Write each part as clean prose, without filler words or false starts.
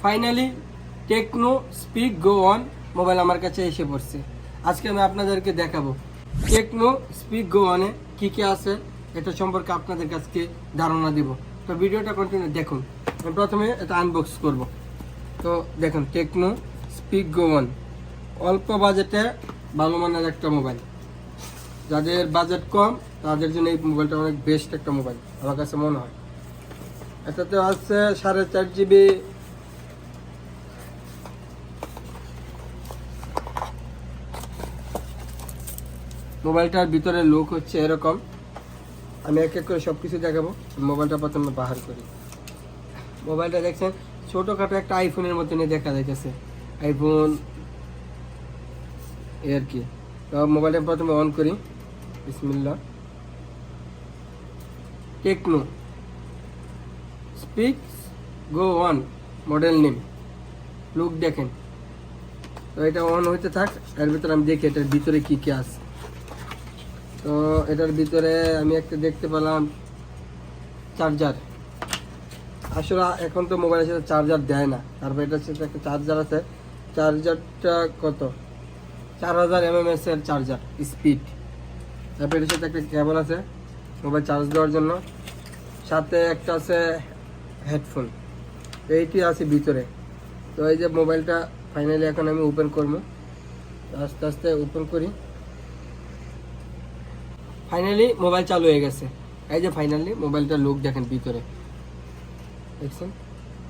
Finally Tecno spark go on mobile আমার কাছে এসে পড়ছে। আজকে আমি আপনাদেরকে দেখাবো টেকনো স্পিক গো অনে কী কী আছে, এটা সম্পর্কে আপনাদের কাছে ধারণা দিব। তো ভিডিওটা কন্টিনিউ দেখুন। আমি প্রথমে এটা আনবক্স করব। তো দেখুন টেকনো স্পিক গো অন অল্প বাজেটে ভালো মানের একটা মোবাইল। যাদের বাজেট কম তাদের জন্য এই মোবাইলটা অনেক বেস্ট একটা মোবাইল আমার কাছে মনে হয়। এটাতে আছে 4.5 GB মোবাইলটার ভিতরে লুক হচ্ছে এরকম। আমি এক এক করে সব কিছু দেখাবো। মোবাইলটা প্রথমে বাহার করি। মোবাইলটা দেখছেন ছোটোখাটো একটা আইফোনের মতনই দেখা যাইতেছে, আইফোন আর কি। তো মোবাইলটা প্রথমে অন করি, বিসমিল্লাহ। Tecno spark go on model name, look দেখেন। তো এটা অন হইতে থাক, এর ভিতরে আমি দেখি এটার ভিতরে কি কি আছে। তো এটার ভিতরে আমি একটা দেখতে পেলাম চার্জার। আসলে এখন তো মোবাইলের সাথে চার্জার দেয় না, তারপর এটার সাথে একটা চার্জার আছে। চার্জারটা কত 4000 mAh এর চার্জার স্পিড। তারপর এটার সাথে একটা কেবল আছে মোবাইল চার্জ দেওয়ার জন্য, সাথে একটা আছে হেডফোন। এইটি আছে ভিতরে। তো এই যে মোবাইলটা ফাইনালি এখন আমি ওপেন করবো। আস্তে আস্তে ওপেন করি। ফাইনালি মোবাইল চালু হয়ে গেছে। এই যে ফাইনালি মোবাইলটা লুক দেখেন ভিতরে, দেখছেন।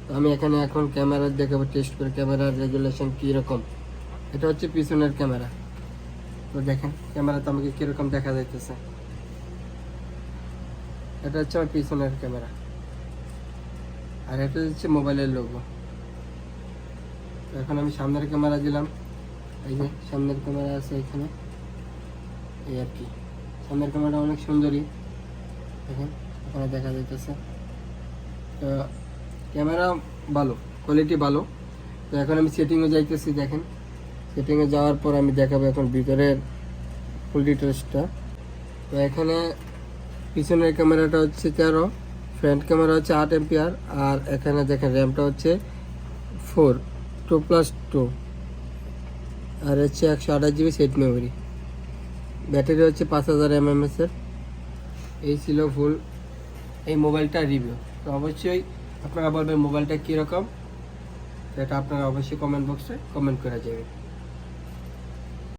তো আমি এখানে এখন ক্যামেরা দেখাবো, টেস্ট করে ক্যামেরার রেজুলেশন কীরকম। এটা হচ্ছে পিছনের ক্যামেরা। তো দেখেন ক্যামেরাতে আমাকে কীরকম দেখা যাইতেছে। এটা হচ্ছে আমার পিছনের ক্যামেরা, আর এটা হচ্ছে মোবাইলের লোগো। তো এখন আমি সামনের ক্যামেরা দিলাম। এই যে সামনের ক্যামেরা আছে এখানে, এই আর কি। সামনের ক্যামেরাটা অনেক সুন্দরী, দেখেন এখানে দেখা যাইতেছে। তো ক্যামেরা ভালো, কোয়ালিটি ভালো। তো এখন আমি সেটিংয়ে যাইতেছি, দেখেন। সেটিংয়ে যাওয়ার পর আমি দেখাবো এখন ভিতরের ফুল ডিটেলসটা। তো এখানে পিছনের ক্যামেরাটা হচ্ছে 13, ফ্রন্ট ক্যামেরা হচ্ছে 8 MP, আর এখানে দেখেন র্যামটা হচ্ছে 4 2+2, আর হচ্ছে 128 GB সেট মেমোরি। ব্যাটারি হচ্ছে 5000 mAh এর। এই ছিল ফুল এই মোবাইলটার রিভিউ। তো অবশ্যই আপনারা বলবেন মোবাইলটা কীরকম, সেটা আপনারা অবশ্যই কমেন্ট বক্সে কমেন্ট করে যাবেন।